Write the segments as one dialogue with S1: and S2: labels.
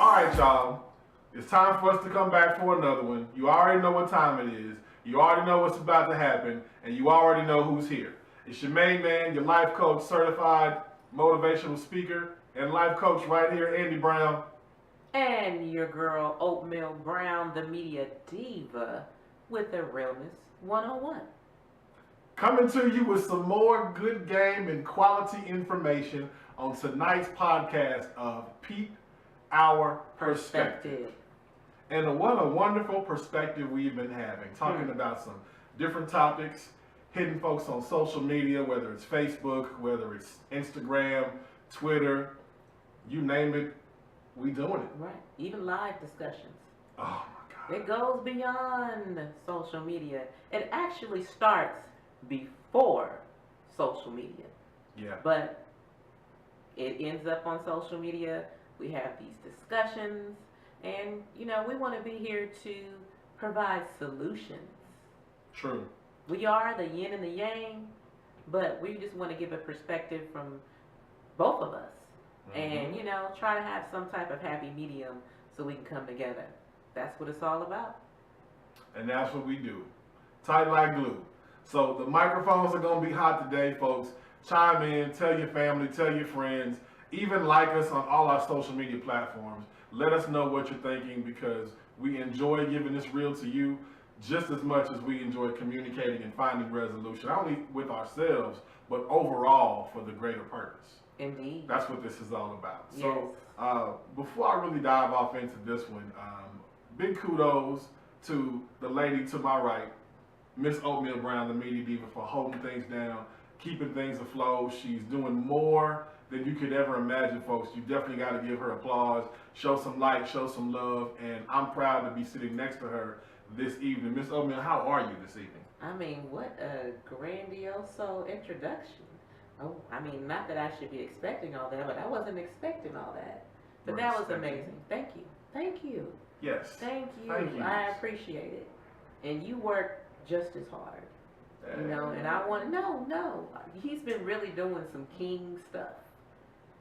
S1: Alright, y'all. It's time for us to come back for another one. You already know what time it is. You already know what's about to happen. And you already know who's here. It's your main man, your life coach, certified motivational speaker, and life coach right here, Andy Brown.
S2: And your girl, Oatmeal Brown, the media diva, with the Realness 101.
S1: Coming to you with some more good game and quality information on tonight's podcast of Peep Our Perspective. And what a wonderful perspective we've been having, talking about some different topics, hitting folks on social media, whether it's Facebook, whether it's Instagram, Twitter, you name it, we doing it.
S2: Right. Even live discussions.
S1: Oh my God.
S2: It goes beyond social media. It actually starts before social media.
S1: Yeah.
S2: But it ends up on social media. We have these discussions. And, we want to be here to provide solutions.
S1: True.
S2: We are the yin and the yang, but we just want to give a perspective from both of us. And, try to have some type of happy medium so we can come together. That's what it's all about.
S1: And that's what we do. Tight like glue. So the microphones are going to be hot today, folks. Chime in, tell your family, tell your friends, even like us on all our social media platforms. Let us know what you're thinking, because we enjoy giving this real to you just as much as we enjoy communicating and finding resolution, not only with ourselves, but overall for the greater purpose.
S2: Indeed.
S1: That's what this is all about.
S2: Yes.
S1: So before I really dive off into this one, big kudos to the lady to my right, Miss Oatmeal Brown, the media diva, for holding things down, keeping things afloat. She's doing more than you could ever imagine, folks. You definitely got to give her applause, show some light, show some love, and I'm proud to be sitting next to her this evening. Miss Oatmeal, how are you this evening?
S2: I mean, what a grandiose introduction. Oh, I mean, not that I should be expecting all that, but I wasn't expecting all that. But that was amazing. Thank you. Thank you.
S1: Yes.
S2: Thank you.
S1: Thank you.
S2: I appreciate it. And you work just as hard. And I want, no. He's been really doing some king stuff.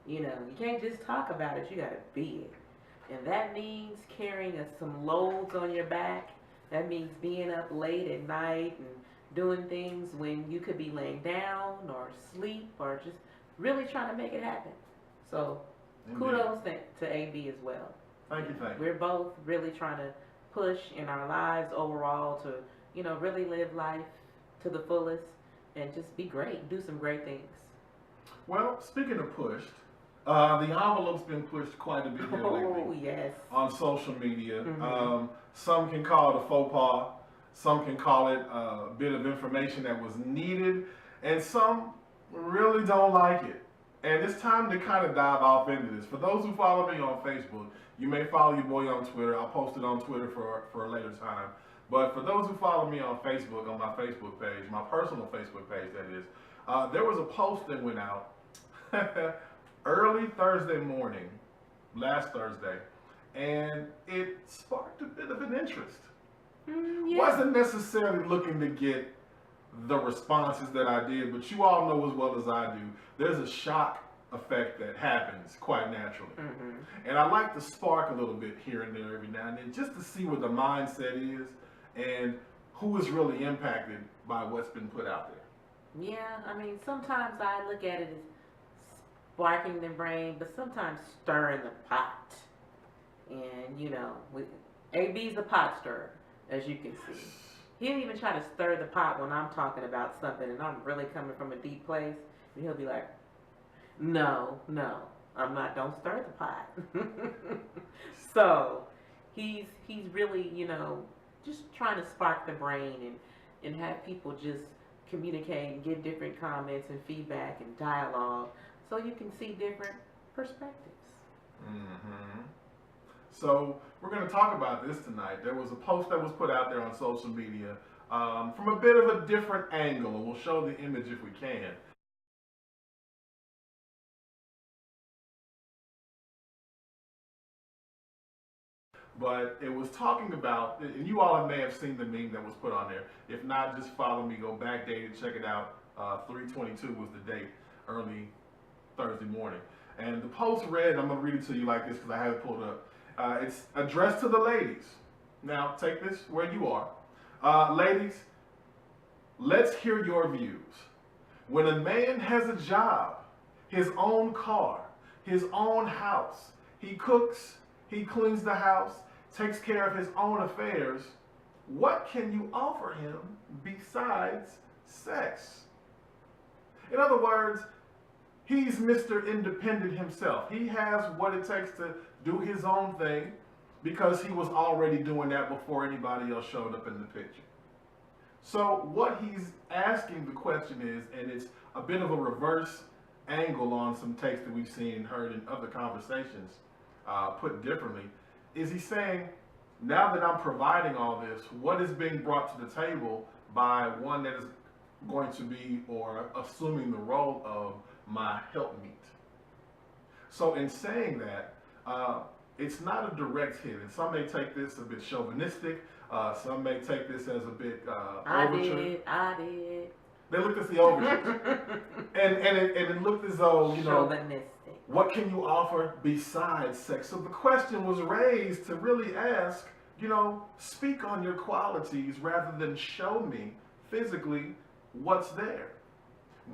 S2: You can't just talk about it, you gotta be it. And that means carrying some loads on your back. That means being up late at night and doing things when you could be laying down or asleep or just really trying to make it happen. So kudos to AB as well.
S1: Thank you.
S2: We're both really trying to push in our lives overall to, really live life to the fullest and just be great, do some great things.
S1: Well, speaking of pushed, the envelope's been pushed quite a bit here lately.
S2: Oh, yes.
S1: On social media. Some can call it a faux pas. Some can call it a bit of information that was needed. And some really don't like it. And it's time to kind of dive off into this. For those who follow me on Facebook, you may follow your boy on Twitter. I'll post it on Twitter for a later time. But for those who follow me on Facebook, on my Facebook page, my personal Facebook page that is, there was a post that went out early Thursday morning, last Thursday, and it sparked a bit of an interest.
S2: Yeah.
S1: Wasn't necessarily looking to get the responses that I did, but you all know as well as I do, there's a shock effect that happens quite naturally. And I like to spark a little bit here and there every now and then, just to see what the mindset is and who is really impacted by what's been put out there.
S2: Yeah, I mean, sometimes I look at it as sparking the brain, but sometimes stirring the pot. And, AB's a pot stirrer, as you can see. He'll even try to stir the pot when I'm talking about something and I'm really coming from a deep place. And he'll be like, no, I'm not, don't stir the pot. So, he's really, just trying to spark the brain and have people just communicate and give different comments and feedback and dialogue so you can see different perspectives.
S1: So we're going to talk about this tonight. There was a post that was put out there on social media from a bit of a different angle, and we'll show the image if we can. But it was talking about, and you all may have seen the meme that was put on there. If not, just follow me, go backdate it, check it out. 3/22 was the date, early Thursday morning. And the post read, and I'm going to read it to you like this because I have it pulled up. It's addressed to the ladies. Now, take this where you are. Ladies, let's hear your views. When a man has a job, his own car, his own house, he cooks, he cleans the house, takes care of his own affairs, what can you offer him besides sex? In other words, he's Mr. Independent himself. He has what it takes to do his own thing because he was already doing that before anybody else showed up in the picture. So what he's asking the question is, and it's a bit of a reverse angle on some takes that we've seen and heard in other conversations put differently, is he's saying, now that I'm providing all this, what is being brought to the table by one that is going to be or assuming the role of my helpmeet? So in saying that, it's not a direct hit, and some may take this a bit chauvinistic, some may take this as a bit overture.
S2: I did.
S1: They looked at the overture, and it looked as though, you know, what can you offer besides sex? So the question was raised to really ask, you know, speak on your qualities rather than show me physically what's there.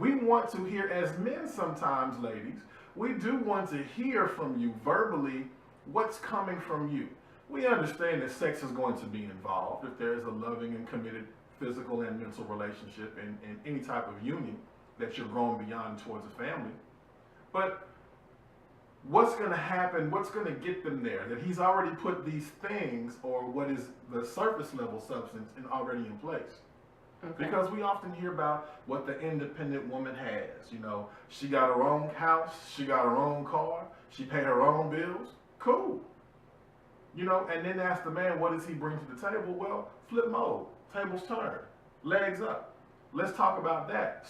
S1: We want to hear, as men sometimes, ladies, we do want to hear from you verbally what's coming from you. We understand that sex is going to be involved if there is a loving and committed physical and mental relationship in any type of union that you're growing beyond towards a family. But what's going to happen, what's going to get them there? That he's already put these things, or what is the surface level substance, already in place. Okay. Because we often hear about what the independent woman has. You know, she got her own house, she got her own car, she paid her own bills. Cool. You know, and then ask the man, what does he bring to the table? Well, flip mode, tables turn, legs up. Let's talk about that.